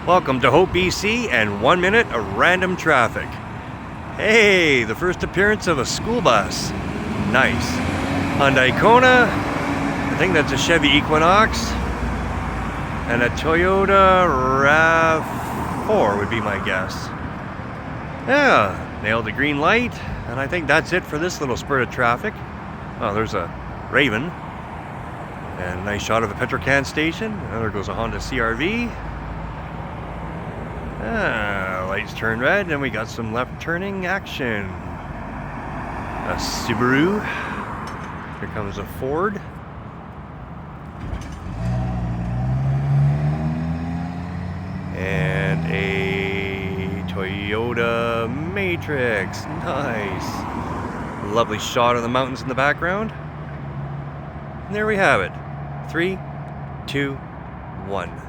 Welcome to Hope, BC, and 1 minute of random traffic. Hey, the first appearance of a school bus. Nice. Hyundai Kona, I think that's a Chevy Equinox, and a Toyota RAV4 would be my guess. Yeah, nailed the green light, and I think that's it for this little spurt of traffic. Oh, there's a Raven, and a nice shot of a Petrocan station. And there goes a Honda CR-V. Lights turn red, and we got some left turning action. A Subaru. Here comes a Ford. And a Toyota Matrix. Nice. Lovely shot of the mountains in the background. And there we have it. 3, 2, 1.